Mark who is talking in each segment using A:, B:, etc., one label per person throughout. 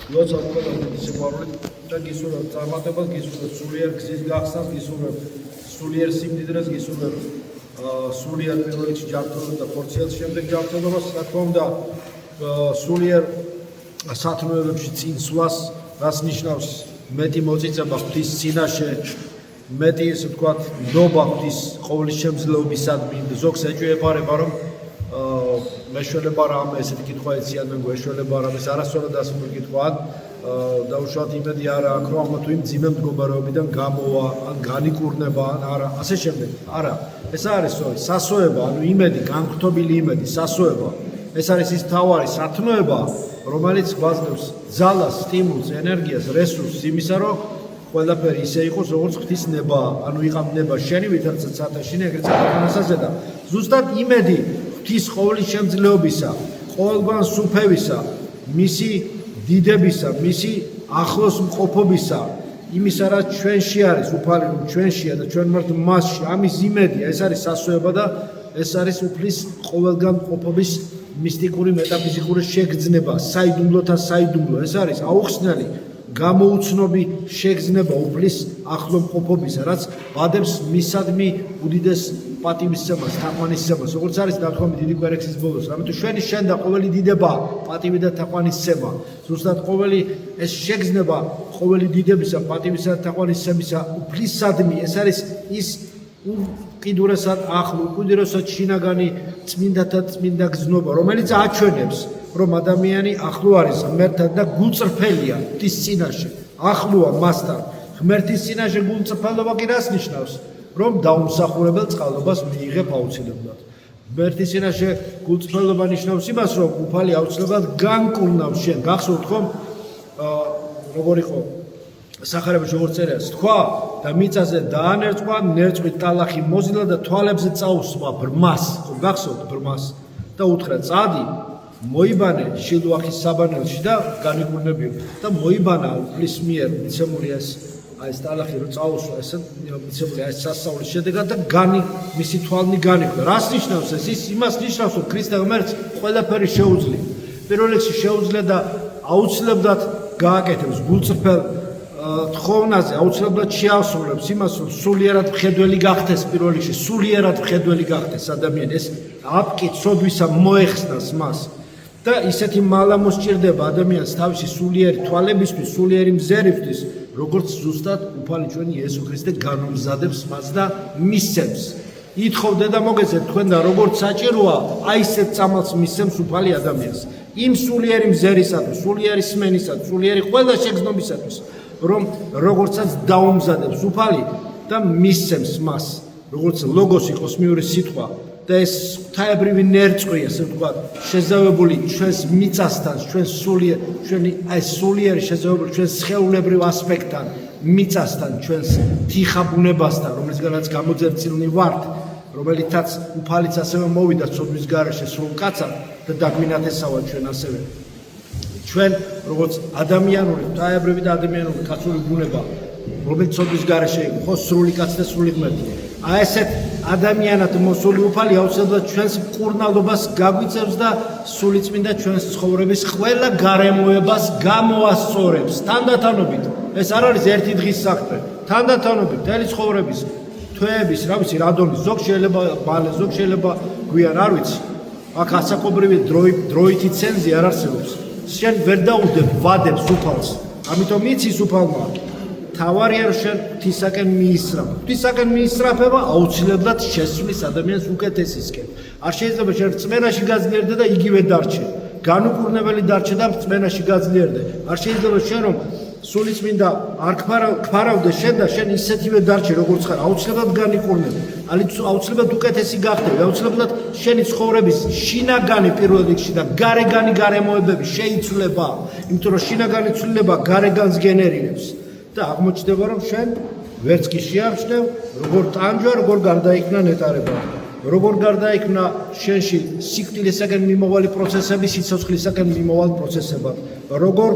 A: როცა ყველა სიყვარული და გისურვებ წარმატებას, გისურვებ სულიერ გზის გახსნას, გისურვებ სულიერ სიმდიდრეს, გისურვებ სულიერ პირველ რიგში ჯანმრთელობას და ხორციელს შემდეგ ჯანმრთელობას, რა თქმა უნდა, სულიერ სათნოებებში წინსვლას, რაც ნიშნავს მეტი მოწიწება ღვთის წინაშე, მეტი ესე ვთქვათ, ნდობა ღვთის ყოვლის შემძლეობისადმი, ზოგს ეჭვიებარება, რომ მეშველება რამ ესეთი კითხვა ეციან მე გვეშველება რამ ეს არასწორად ასული კითხვა დაუშვათ იმედი არა აქვს რომ ამა თუ იმ ძიმე მდგომარეობიდან გამოვა ან განიკურნება ან არა ასე შემდეგ არა ეს არის სასოება ანუ იმედი განხრთობილი იმედი სასოება ეს არის ის თავარი სათნოება რომელიც გვაძლევს ძალას სტიმულს ენერგიას რესურსს იმისა რომ ყველაფერი ისე იყოს როგორც ღვთის ნება ანუ იყავ ნება შენი ვითარცა ცათაშინე ეგრეთ წარგანასაზე და ზუსტად იმედი ღვთის ყოვლის შემძლეობისა, ყოველგვარ სუფევისა, მისი დიდებისა, მისი ახლოს მყოფობისა, იმისა რაც ჩვენში არის, უფალი რომ ჩვენშია და ჩვენ ვართ მასში, ამის იმედია, ეს არის სასოება და ეს არის უფლის ყოველგან მყოფობის მისტიკური მეტაფიზიკური შეგრძნება, საიდუმლოთა საიდუმლო, ეს არის აუხსნელი გამოუცნობი შეგრძნება უფლის ახლო მყოფობისა, რაც ვადებს მისადმი უდიდეს პატივისცემას, თაყვანისცემას, როგორც არის დათქვამი დიდი კვერექსის ბოლოს. რამეთუ შვენი შენ და ყოველი დიდება, პატივი და თაყვანისცემა. ზუსტად ყოველი ეს შეგრძნება, ყოველი დიდებისა, პატივისა და თაყვანისცემისა უფლისადმი, ეს არის ის უკიდურესად ახლო, უკიდურესად შინაგანი წმინდათა წმინდა გზნობა, რომელიც აჩვენებს, რომ ადამიანი ახლო არის ღმერთთან და გულწრფელია ღვთის წინაშე. ახლოა მასთან. ღმერთის წინაშე გულწრფელობა კი რას ნიშნავს? რომ დაუმსახურებელ წყალობას მიიღებ აუცილებლად. ღმერთის წინაშე გულწრფელობა ნიშნავს იმას, რომ უფალი აუცილებლად განკურნავს შენ. გახსოვთ ხომ როგორ იყო სახარებაში როგორ წერია, თქვა და მიწაზე დაანერწყვა, ნერწყვით ტალახი მოზილა და თვალებზე წაუსვა ბრმას. ხომ გახსოვთ ბრმას და უთხრა წადი მოიბანე შილუახის საბანელში და განიკურნებიო და მოიბანა უფლის მიერ მიცემული ეს ტალახი რომ წაუსვა ესე მიცემული ეს სასწაულის შედეგად და მისი თვალნი განიკვდა. რას ნიშნავს ეს? ის იმას ნიშნავს, რომ ქრისტე ღმერთს ყველაფერი შეუძლია. პირველ რიგში შეუძლია და აუცილებლად გააკეთებს გულწრფელ თხოვნაზე, აუცილებლად შეასრულებს იმას, რომ სულიერად მხედველი გახდეს პირველ რიგში, სულიერად მხედველი გახდეს ადამიანი. ეს აპკი ცოდვისა მოეხსნას მას. და ისეთი მალა მოსჭირდება ადამიანს თავისი სულიერი თვალებისთვის, სულიერი მზერისთვის, როგორც ზუსტად უფალი ჩვენი იესო ქრისტე განუმზადებს მას და მისცემს. ითხოვდე და მოგეცეთ თქვენ და როგორც საჭიროა, აი ესეთ წამალს მისცემს უფალი ადამიანს. იმ სულიერი მზერისათვის, სულიერი სმენისათვის, სულიერი ყველა შეგრძნობისათვის, რომ როგორცაც დაუმზადებს უფალი და მისცემს მას, როგორც ლოგოსი კოსმიური სიტყვა. და ეს ღვთაებრივი ნერწყვი, ასე ვთქვათ, შეზავებული ჩვენს მიწასთან, ჩვენს სულიერი შეზავებული ჩვენს სხეულებრივ ასპექტთან, მიწასთან, ჩვენს თიხაბუნებასთან, რომლისგანაც გამოძერწილნი ვართ, რომელიცაც უფალიც ასევე მოვიდა ცოდვის გარეშე სრულ კაცად და დაგვინათესავა ჩვენ ასევე. ჩვენ როგორც ადამიანური, ღვთაებრივი და ადამიანური კაცური ბუნება, რომელიც ცოდვის გარეშე იყო, ხო, სრული კაცი და სრული ღმერთი. აი ესეთ ადამიანად მოსული უფალი აუცილებლად ჩვენს მკურნალობას გაგვიწევს და სულიწმინდა ჩვენს ცხოვრების ყველა გარემოებას გამოასწორებს თანდათანობით. ეს არ არის ერთი დღის საქმე. თანდათანობით მთელი ცხოვრების თვეების, რა ვიცი, რადონის, ზოგ შეიძლება ბალე, ზოგ შეიძლება გვიან, არ ვიცი. აქ ასაკობრივი დროითი ცენზი არ არსებობს. შენ ვერ დაუდებ ვადებს უფალს. ამიტომ იცის უფალმა თავარია რომ შენ ღვთისაკენ მიისწრაფ. ღვთისაკენ მიისწრაფება აუცილებლად შესვლის ადამიანს უკეთესისკენ. არ შეიძლება შენ რწმენაში გაძლიერდე და იგივე დარჩე. განუკურნებელი დარჩე და რწმენაში გაძლიერდე. არ შეიძლება შენ რომ სულიწმინდა არ გფარავდე შენ და შენ ისეთივე დარჩე როგორც ხარ. აუცილებლად განიკურნები. აუცილებლად უკეთესი გახდები. აუცილებლად შენი ცხოვრების შინაგანი პირველ რიგში და გარეგანი გარემოებები შეიცვლება. იმიტომ რომ შინაგანი ცვლილება გარეგანს გენერირებს. და აღმოჩნდება რომ შენ ვერც კი შეამჩნევ როგორ ტანჯვა როგორ გარდაიქმნა ნეტარება როგორ გარდაიქმნა შენში სიკვდილისაკენ მიმავალი პროცესები სიცოცხლისაკენ მიმავალ პროცესებად როგორ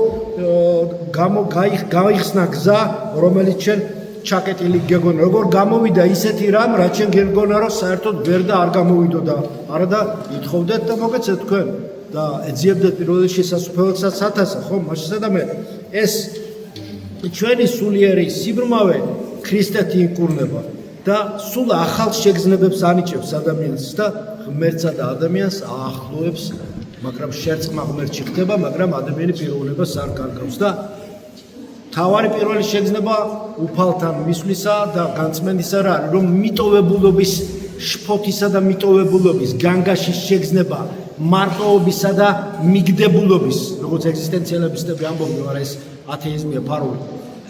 A: გაიხსნა გზა რომელიც შენ ჩაკეტილი გეგონა როგორ გამოვიდა ისეთი რამ რაც შენ გეგონა რომ საერთოდ ვერ და არ გამოვიდოდა არა და ითხოვდეთ და მოგეცეთ თქვენ და ეძიებდეთ პირველ რიგში სასუფეველსაც 1000-ს, ხო? მაშინ სადამე ეს ჩვენი სულიერი სიბრმავე ქრისტეთი იკურნება და სულ ახალ შეგრძნებებს ანიჭებს ადამიანს და ღმერთსა და ადამიანს აახლოებს, მაგრამ შერწყმა ღმერთში ხდება, მაგრამ ადამიანი პიროვნებას არ გარგავს და თავარი პირველი შეგრძნება უფალთან მისვლისა და განწმენდისა რა არის, რომ მიტოვებულობის შფოთისა და მიტოვებულობის განგაშის შეგრძნება მარტოობისა და მიგდებულობის, როგორც ეგზისტენციალებისტები ამბობენ, მაგრამ ეს ათეიზმია ფარული.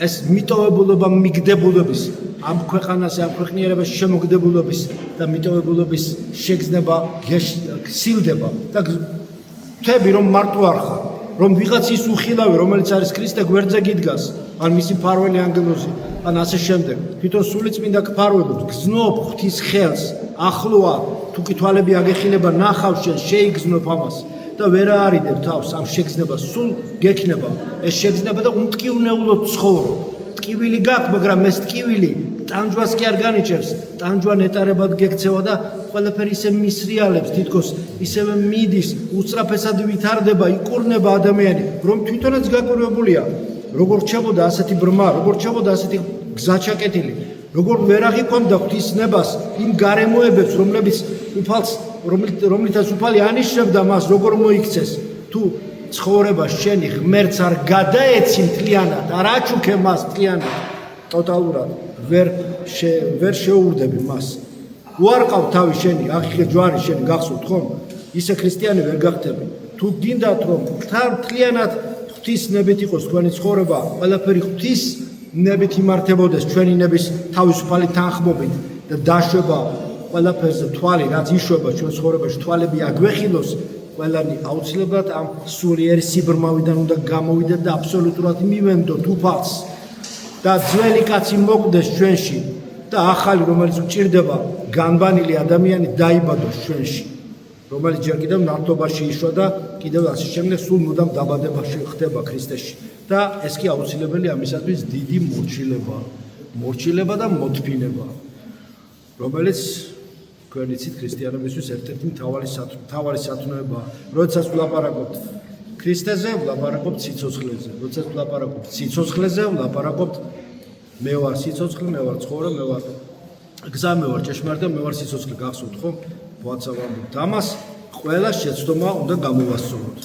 A: ეს მიტოვებულობა მიგდებულობის, ამ ქვეყანას, ამ ქვეყნიერებას შემოგდებულობის და მიტოვებულობის შეგრძნება გსილდება და თები რომ მარტო არ ხარ, რომ ვიღაცის უხილავი, რომელიც არის ქრისტე გვერდზე გიდგას, ან მისი მფარველი ანგელოზი, ან ასე შემდეგ. თვითონ სულიწმინდა გფარველობს, გზნობ ღვთის ხელს, ახლოა, თუ კი თვალები აგეხილება, ნახავ შენ, შეიგზნობ ამას და ვერ არიდებ თავს ამ შეგრძნებას, სულ გექნება ეს შეგრძნება და უმტკივნეულოდ ცხოვრობ. ტკივილი გაქვს, მაგრამ ეს ტკივილი ტანჯვას კი არ განიჭერს, ტანჯვა ნეტარებად გექცევა და ყველაფერი ისე მისრიალებს, თითქოს ისევე მიდის, უწრაფესად ვითარდება, იკურნება ადამიანი, რომ თვითონაც გაკურვებულია. როგორ რჩებოდა ასეთი ბრმა, როგორ რჩებოდა ასეთი გზაჩაკეტილი, როგორ ვერ აღიქვამდა ღვთისნებას იმ გარემოებებს, რომლითაც უფალი ანიშნებდა მას, როგორ მოიქცეს, თუ ცხოვრება შენი ღმერთს არ გადაეცი მთლიანად, არ აჩუქე მას მთლიანად, ტოტალურად ვერ შეურდები მას. უარყავ თავი შენი, აღიხე ჯვარი შენი გახსოვთ ხომ? ისე ქრისტიანი ვერ გახდები. თუ გინდათ რომ მთლიანად ღვთის ნებით იყოს თქვენი ცხოვრება, ყველაფერი ღვთის ნებით იმართებოდეს ჩვენი ნების თავისუფალი თანხმობით და დაშვება ყველაფერზე თვალი, რაც იშვება ჩვენ ცხოვრებაში, თვალები აგვეხილოს, ყველანი აუცილებლად ამ სულიერი სიბრმავიდან უნდა გამოვიდეთ და აბსოლუტურად მივენდოთ უფალს და ძველი კაცი მოკვდეს ჩვენში და ახალი, რომელიც გვჭირდება, განბანილი ადამიანი დაიბადოს ჩვენში, რომელიც ჯერ კიდევ ნავთობაში იშვა და კიდევ ასე შემდეგ სულ მუდამ დაბადებაში ხდება ქრისტეში და ეს კი აუცილებელი ამისათვის დიდი მორჩილება და მოთფინება, რომელიც თქვენ იცით ქრისტიანებისთვის ერთ-ერთი მთავარი სათნოებაა. როდესაც ვლაპარაკობთ ქრისტეზე, ვლაპარაკობთ სიცოცხლეზე. როდესაც ვლაპარაკობთ სიცოცხლეზე, ვლაპარაკობთ მე ვარ სიცოცხლე, მე ვარ ცხოვრება, მე ვარ გზა, მე ვარ ჭეშმარიტი, მე ვარ სიცოცხლე. გახსოვთ ხო? ვაცავ ამბობთ. ამას ყველა შეცდომა უნდა გამოვასწოროთ.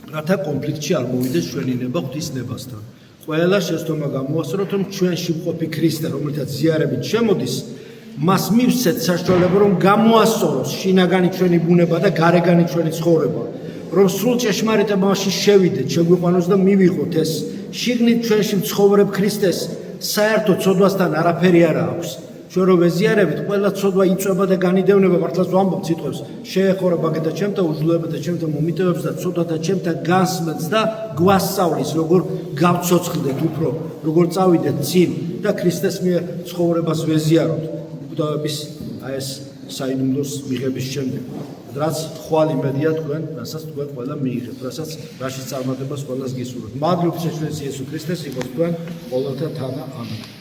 A: რათა კონფლიქტში არ მოვიდეს ჩვენი ნება ღვთისნებასთან. ყველა შეცდომა გამოვასწოროთ, რომ ჩვენში მყოფი ქრისტე, რომელთაც ზიარებით შემოდის, მას მივცეთ საშუალება, რომ გამოასწოროს შინაგანი ჩვენი ბუნება და გარეგანი ჩვენი ცხოვრება, რომ სრულ ჭეშმარიტებაში შევიდეთ, შეგვიყვანოს და მივიღოთ ეს შიგნით ჩვენში მცხოვრებ ქრისტეს საერთო ცოდვასთან არაფერი არ აქვს. ჩვენ რო ვეზიარებით, ყველა ცოდვა იწვება და განიდევნება, მართლაც ვამბობ ციტყვებს, შეეხურა ბაგეთა ჩემთა უჯლოებათა ჩემთა მომიტევებს და ცოდვათა ჩემთა განსმენს და გვასწავლის, როგორ გავცოცხლდეთ უფრო, როგორ წავიდეთ წინ და ქრისტეს მიერ ცხოვრებას ვეზიაროთ. უბედობის აი ეს საიდუმლოს მიღების შემდეგ, რაც ხვალ იმედია თქვენ, რასაც თქვენ ყველა მიიღეთ, რაშიც წარმატებას ყველას გისურვებთ. მადლობთ შეშვენს იესო ქრისტეს, იყოს თქვენ ყოველთა თანა. ამენ.